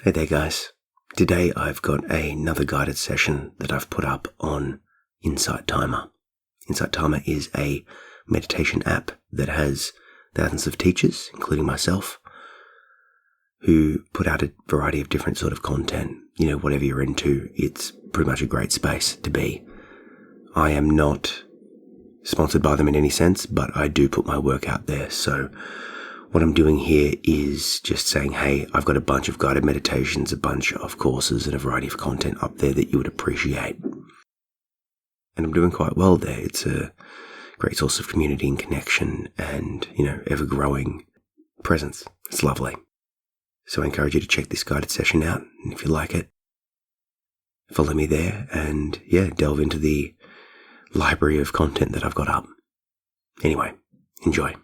Hey there guys, today I've got another guided session that I've put up on Insight Timer. Insight Timer is a meditation app that has thousands of teachers, including myself, who put out a variety of different sort of content. You know, whatever you're into, it's pretty much a great space to be. I am not sponsored by them in any sense, but I do put my work out there, so what I'm doing here is just saying, hey, I've got a bunch of guided meditations, a bunch of courses and a variety of content up there that you would appreciate. And I'm doing quite well there. It's a great source of community and connection and, ever-growing presence. It's lovely. So I encourage you to check this guided session out. And if you like it, follow me there and, delve into the library of content that I've got up. Anyway, enjoy.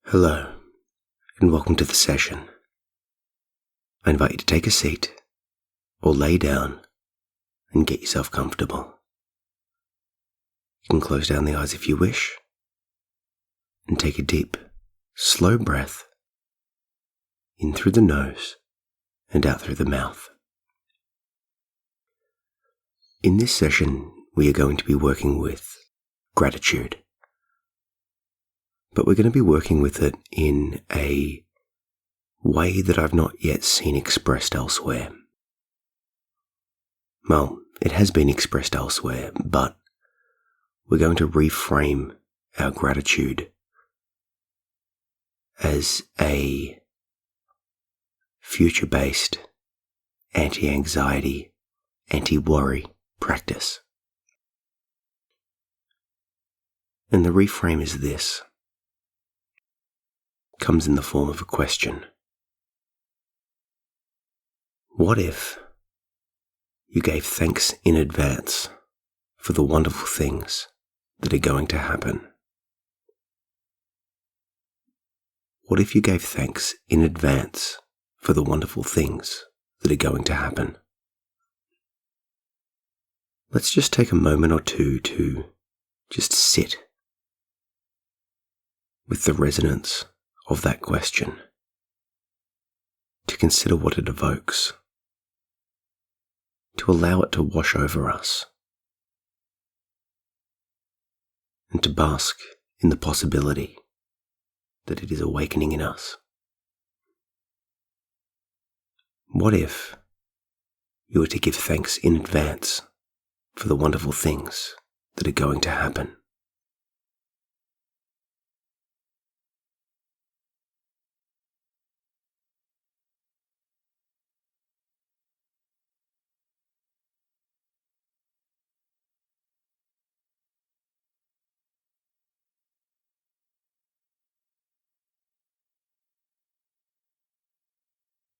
Hello, and welcome to the session. I invite you to take a seat or lay down and get yourself comfortable. You can close down the eyes if you wish and take a deep, slow breath in through the nose and out through the mouth. In this session, we are going to be working with gratitude. But we're going to be working with it in a way that I've not yet seen expressed elsewhere. Well, it has been expressed elsewhere, but we're going to reframe our gratitude as a future-based, anti-anxiety, anti-worry practice. And the reframe is this. Comes in the form of a question. What if you gave thanks in advance for the wonderful things that are going to happen? What if you gave thanks in advance for the wonderful things that are going to happen? Let's just take a moment or two to just sit with the resonance of that question, to consider what it evokes, to allow it to wash over us, and to bask in the possibility that it is awakening in us. What if you were to give thanks in advance for the wonderful things that are going to happen?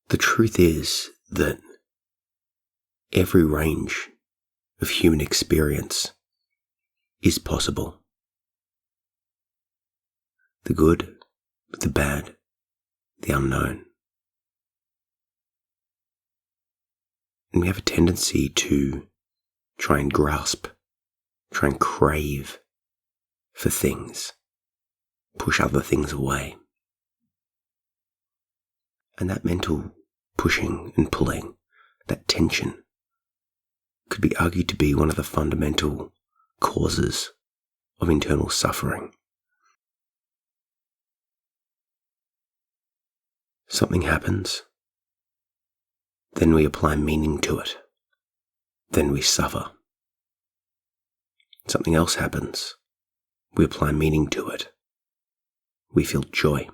The truth is that every range of human experience is possible. The good, the bad, the unknown. And we have a tendency to try and grasp, try and crave for things, push other things away. And that mental pushing and pulling, that tension, could be argued to be one of the fundamental causes of internal suffering. Something happens, then we apply meaning to it, then we suffer. Something else happens, we apply meaning to it, we feel joy.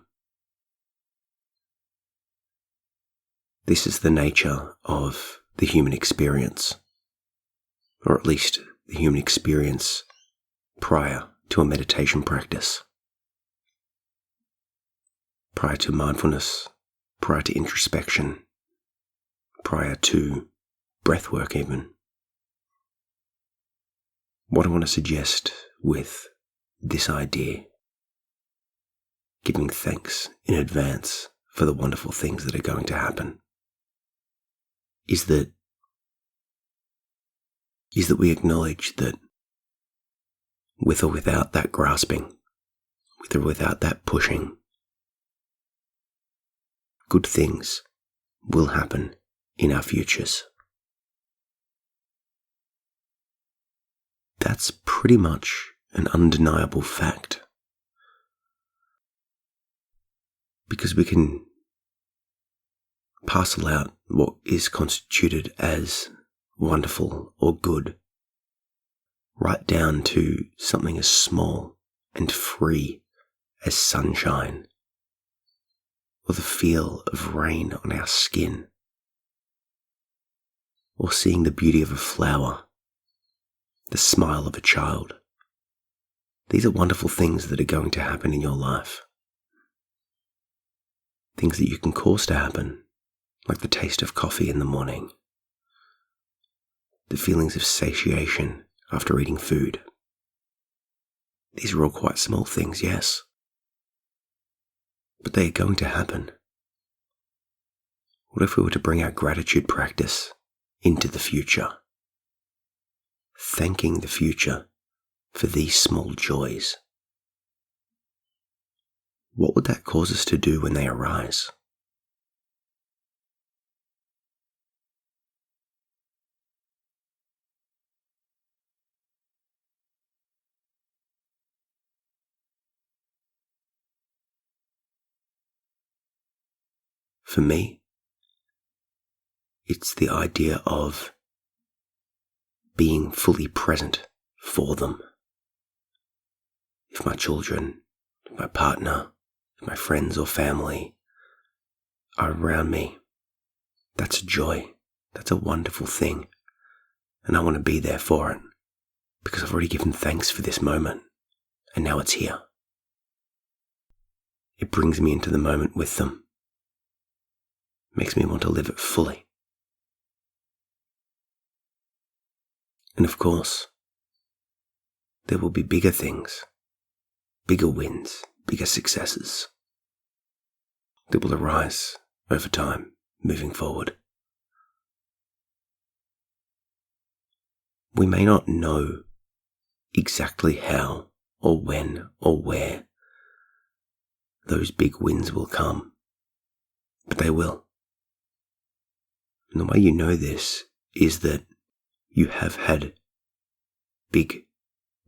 This is the nature of the human experience, or at least the human experience prior to a meditation practice, prior to mindfulness, prior to introspection, prior to breathwork even. What I want to suggest with this idea, giving thanks in advance for the wonderful things that are going to happen, is that we acknowledge that with or without that grasping, with or without that pushing, good things will happen in our futures. That's pretty much an undeniable fact. Because we can parcel out what is constituted as wonderful or good, right down to something as small and free as sunshine, or the feel of rain on our skin, or seeing the beauty of a flower, the smile of a child. These are wonderful things that are going to happen in your life. Things that you can cause to happen, like the taste of coffee in the morning, the feelings of satiation after eating food. These are all quite small things, yes, but they are going to happen. What if we were to bring our gratitude practice into the future? Thanking the future for these small joys. What would that cause us to do when they arise? For me, it's the idea of being fully present for them. If my children, if my partner, if my friends or family are around me, that's a joy. That's a wonderful thing. And I want to be there for it because I've already given thanks for this moment and now it's here. It brings me into the moment with them. Makes me want to live it fully. And of course, there will be bigger things, bigger wins, bigger successes that will arise over time, moving forward. We may not know exactly how or when or where those big wins will come, but they will. And the way you know this is that you have had big,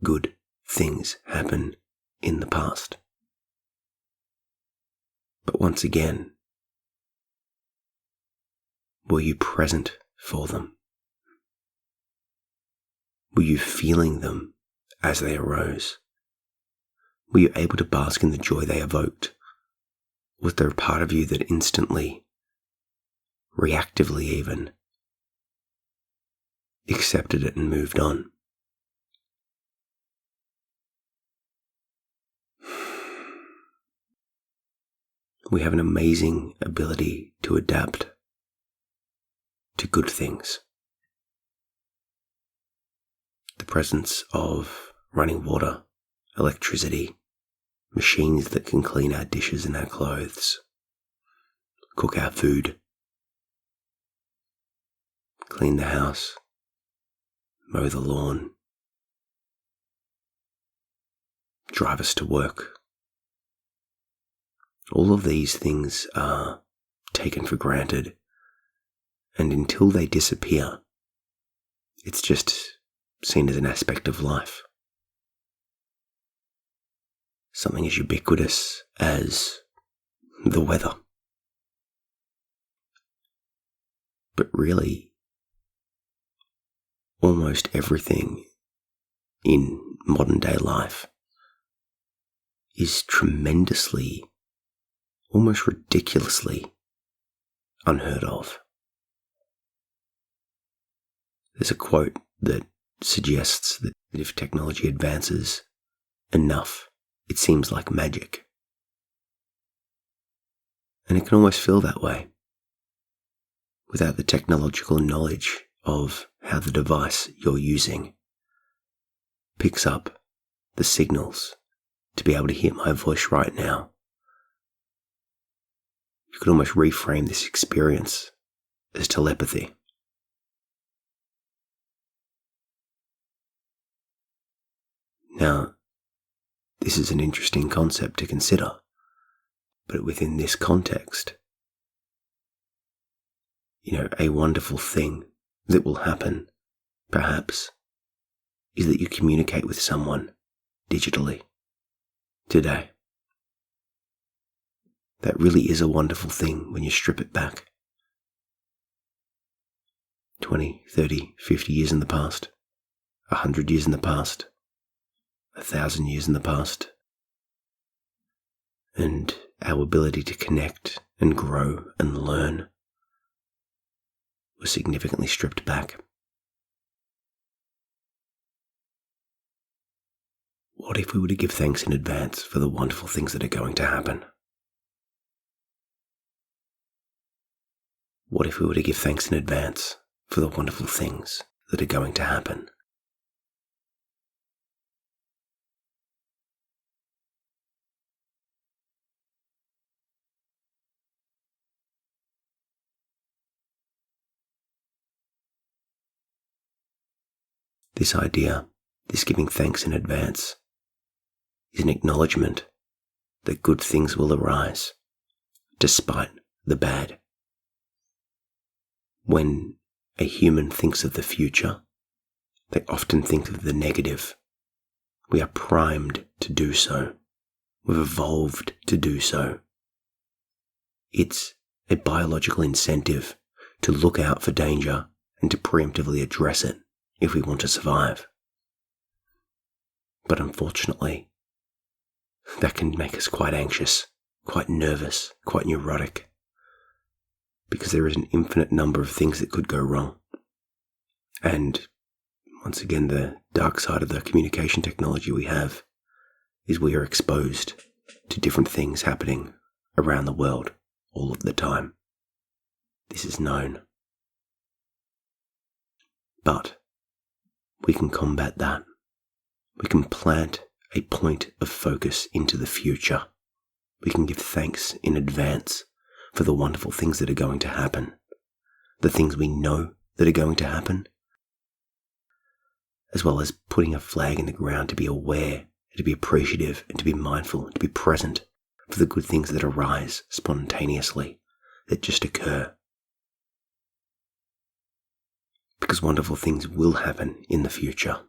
good things happen in the past. But once again, were you present for them? Were you feeling them as they arose? Were you able to bask in the joy they evoked? Was there a part of you that instantly, reactively even, accepted it and moved on? We have an amazing ability to adapt to good things. The presence of running water, electricity, machines that can clean our dishes and our clothes, cook our food, clean the house, mow the lawn, drive us to work. All of these things are taken for granted, and until they disappear, it's just seen as an aspect of life. Something as ubiquitous as the weather. But really, almost everything in modern day life is tremendously, almost ridiculously unheard of. There's a quote that suggests that if technology advances enough, it seems like magic. And it can almost feel that way without the technological knowledge of how the device you're using picks up the signals to be able to hear my voice right now. You could almost reframe this experience as telepathy. Now, this is an interesting concept to consider, but within this context, A wonderful thing that will happen, perhaps, is that you communicate with someone digitally today. That really is a wonderful thing when you strip it back. 20, 30, 50 years in the past, 100 years in the past, 1,000 years in the past, and our ability to connect and grow and learn was significantly stripped back. What if we were to give thanks in advance for the wonderful things that are going to happen? What if we were to give thanks in advance for the wonderful things that are going to happen? This idea, this giving thanks in advance, is an acknowledgement that good things will arise, despite the bad. When a human thinks of the future, they often think of the negative. We are primed to do so. We've evolved to do so. It's a biological incentive to look out for danger and to preemptively address it if we want to survive. But unfortunately, that can make us quite anxious, quite nervous, quite neurotic, because there is an infinite number of things that could go wrong. And once again, the dark side of the communication technology we have is we are exposed to different things happening around the world all of the time. This is known. But we can combat that. We can plant a point of focus into the future. We can give thanks in advance for the wonderful things that are going to happen, the things we know that are going to happen, as well as putting a flag in the ground to be aware, to be appreciative, and to be mindful, and to be present for the good things that arise spontaneously, that just occur. Because wonderful things will happen in the future.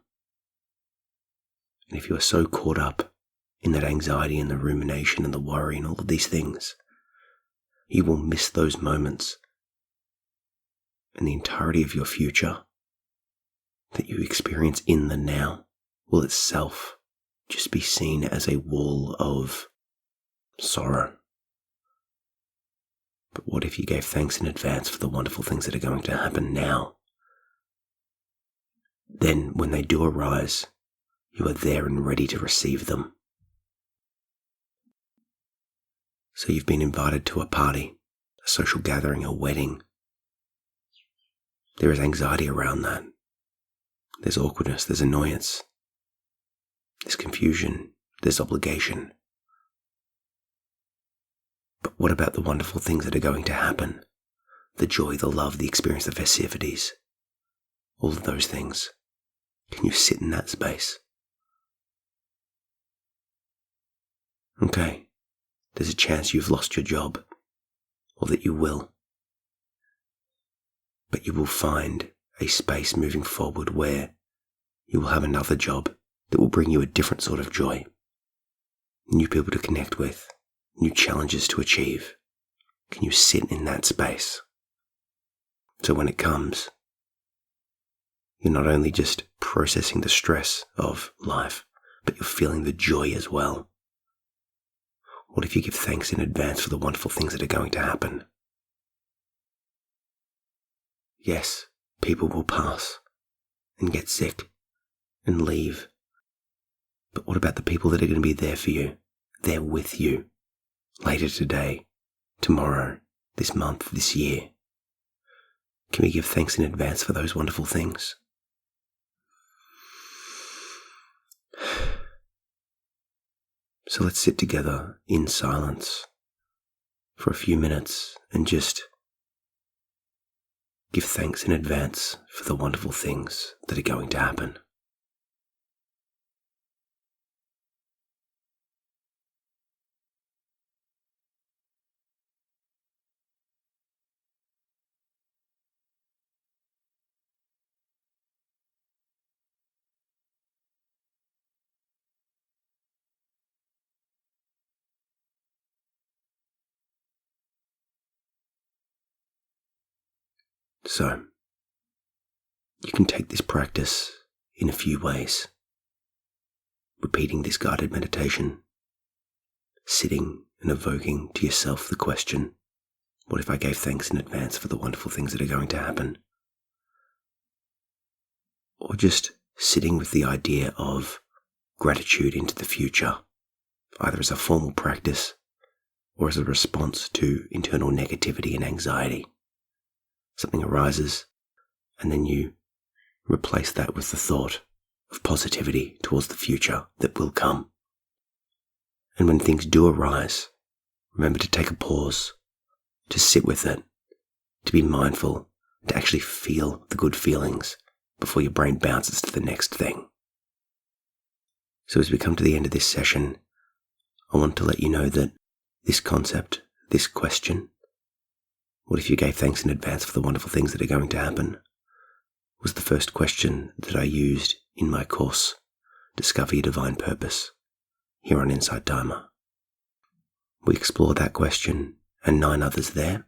And if you are so caught up in that anxiety and the rumination and the worry and all of these things, you will miss those moments, and the entirety of your future that you experience in the now will itself just be seen as a wall of sorrow. But what if you gave thanks in advance for the wonderful things that are going to happen now? Then, when they do arise, you are there and ready to receive them. So you've been invited to a party, a social gathering, a wedding. There is anxiety around that. There's awkwardness, there's annoyance, there's confusion, there's obligation. But what about the wonderful things that are going to happen? The joy, the love, the experience, the festivities, all of those things. Can you sit in that space? Okay, there's a chance you've lost your job, or that you will. But you will find a space moving forward where you will have another job that will bring you a different sort of joy, new people to connect with, new challenges to achieve. Can you sit in that space? So when it comes, you're not only just processing the stress of life, but you're feeling the joy as well. What if you give thanks in advance for the wonderful things that are going to happen? Yes, people will pass and get sick and leave. But what about the people that are going to be there for you, there with you, later today, tomorrow, this month, this year? Can we give thanks in advance for those wonderful things? So let's sit together in silence for a few minutes and just give thanks in advance for the wonderful things that are going to happen. So, you can take this practice in a few ways. Repeating this guided meditation, sitting and evoking to yourself the question, what if I gave thanks in advance for the wonderful things that are going to happen? Or just sitting with the idea of gratitude into the future, either as a formal practice or as a response to internal negativity and anxiety. Something arises, and then you replace that with the thought of positivity towards the future that will come. And when things do arise, remember to take a pause, to sit with it, to be mindful, to actually feel the good feelings before your brain bounces to the next thing. So as we come to the end of this session, I want to let you know that this concept, this question, what if you gave thanks in advance for the wonderful things that are going to happen, was the first question that I used in my course, Discover Your Divine Purpose, here on Insight Timer. We explore that question and 9 others there,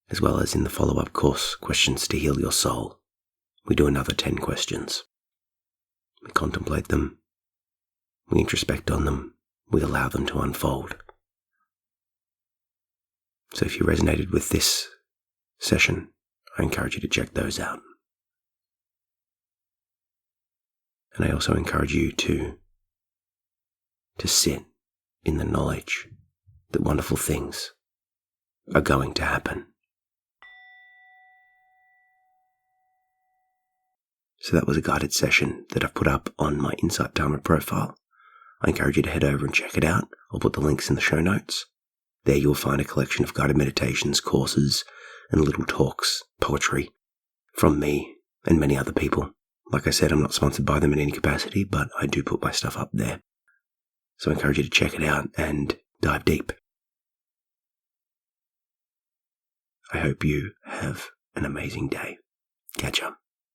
as well as in the follow-up course, Questions to Heal Your Soul. We do another 10 questions. We contemplate them, we introspect on them, we allow them to unfold. So if you resonated with this session, I encourage you to check those out. And I also encourage you to sit in the knowledge that wonderful things are going to happen. So that was a guided session that I've put up on my Insight Timer profile. I encourage you to head over and check it out. I'll put the links in the show notes. There you'll find a collection of guided meditations, courses, and little talks, poetry, from me and many other people. Like I said, I'm not sponsored by them in any capacity, but I do put my stuff up there. So I encourage you to check it out and dive deep. I hope you have an amazing day. Catch up.